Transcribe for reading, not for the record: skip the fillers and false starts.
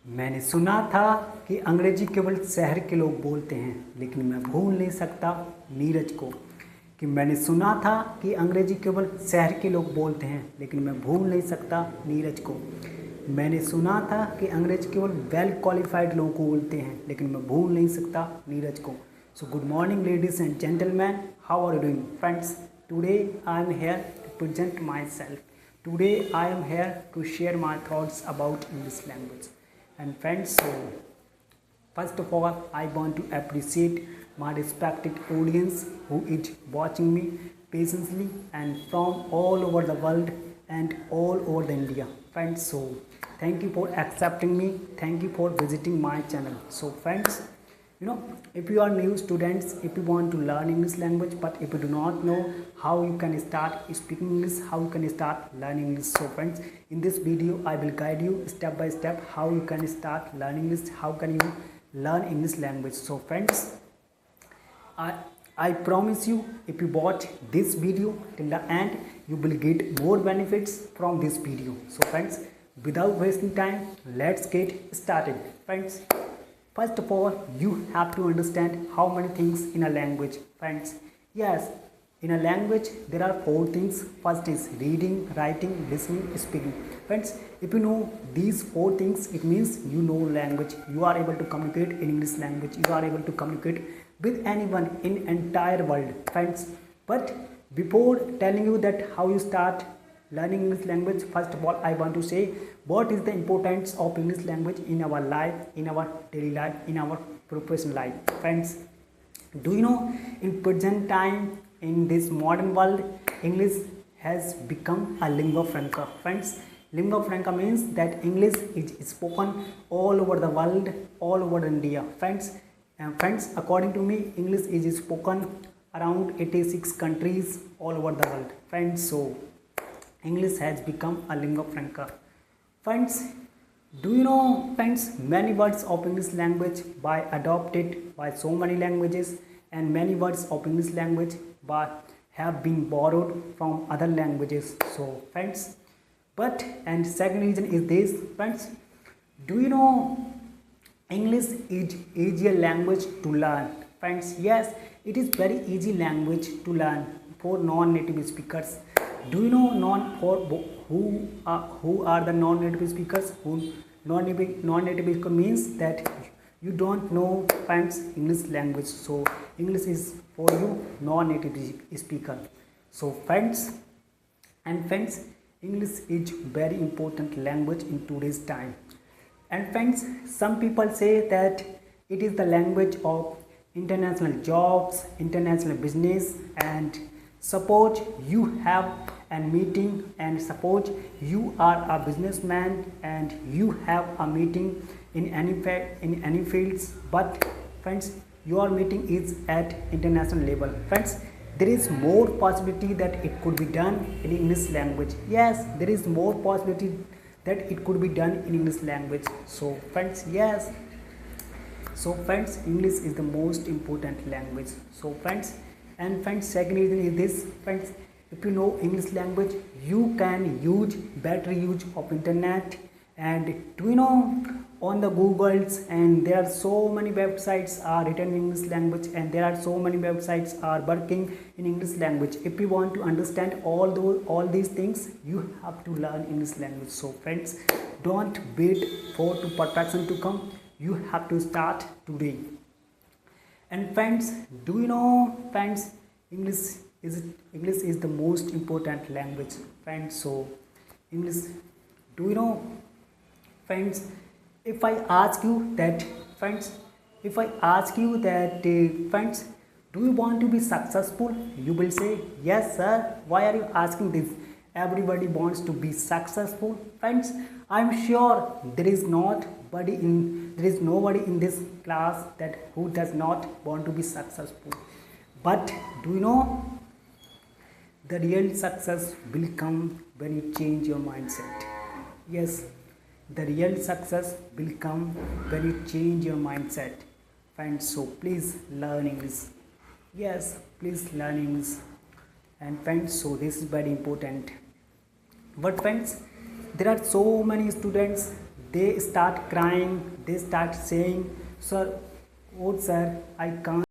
मैंने सुना था कि अंग्रेजी केवल शहर के लोग बोलते हैं, लेकिन मैं भूल नहीं सकता नीरज को। कि मैंने सुना था कि अंग्रेजी केवल शहर के लोग बोलते हैं, लेकिन मैं भूल नहीं सकता नीरज को। मैंने सुना था कि अंग्रेजी केवल वेल क्वालिफाइड लोगों को बोलते हैं, लेकिन मैं भूल नहीं सकता नीरज को। So good morning ladies and gentleman, how are you doing friends? Today I am here to present myself. Today I am here to share my thoughts about English language. And friends, so first of all, I want to appreciate my respected audience who is watching me patiently and from all over the world and all over the India. Friends, so thank you for accepting me. Thank you for visiting my channel. So friends, if you are new students, if you want to learn English language, but if you do not know how you can start speaking English, how you can start learning English. So friends, in this video I will guide you step by step how you can start learning English, how can you learn English language. So friends, I promise you, if you watch this video till the end, you will get more benefits from this video. So friends, without wasting time, let's get started. Friends, first of all, you have to understand how many things in a language. Friends, yes, in a language there are 4 things. First is reading, writing, listening, speaking. Friends, if you know these 4 things, it means you know language. You are able to communicate in English language. You are able to communicate with anyone in entire world. Friends, but before telling you that how you start learning English language, first of all I want to say what is the importance of English language in our life, in our daily life, in our professional life. Friends, do you know in present time, in this modern world, English has become a lingua franca. Friends, lingua franca means that English is spoken all over the world, all over India. Friends, according to me, English is spoken around 86 countries all over the world. Friends, so English has become a lingua franca. Friends, do you know, friends, many words of English language by adopted by so many languages, and many words of English language have been borrowed from other languages. So friends, and second reason is this. Friends, do you know English is easier language to learn? Friends, yes, it is very easy language to learn for non-native speakers. Do you know who are the non-native speakers? Non-native speaker means that you don't know, friends, English language. So English is for you non-native speaker. So friends, English is very important language in today's time. And friends, some people say that it is the language of international jobs, international business, and suppose you have a meeting, and suppose you are a businessman and you have a meeting in any fields, but friends, your meeting is at international level. Friends, there is more possibility that it could be done in English language. Yes, there is more possibility that it could be done in English language. So friends, yes, so friends, English is the most important language. So friends, and friends, second reason is this. Friends, if you know English language, you can use better use of internet. And do you know on the Googles, and there are so many websites are written in English language, and there are so many websites are working in English language. If you want to understand all these things, you have to learn English language. So friends, don't wait for to perfection to come. You have to start today. And friends, do you know, friends, English is the most important language. Friends, so English, do you know, friends, if I ask you that, friends, friends, do you want to be successful? You will say, yes sir. Why are you asking this? Everybody wants to be successful. Friends, I am sure there is nobody in this class that who does not want to be successful. But do you know, the real success will come when you change your mindset. Yes, the real success will come when you change your mindset. Friends, so please learn English. Yes, please learn English. And friends, so this is very important. But friends, there are so many students they start crying, they start saying, sir, oh sir, I can't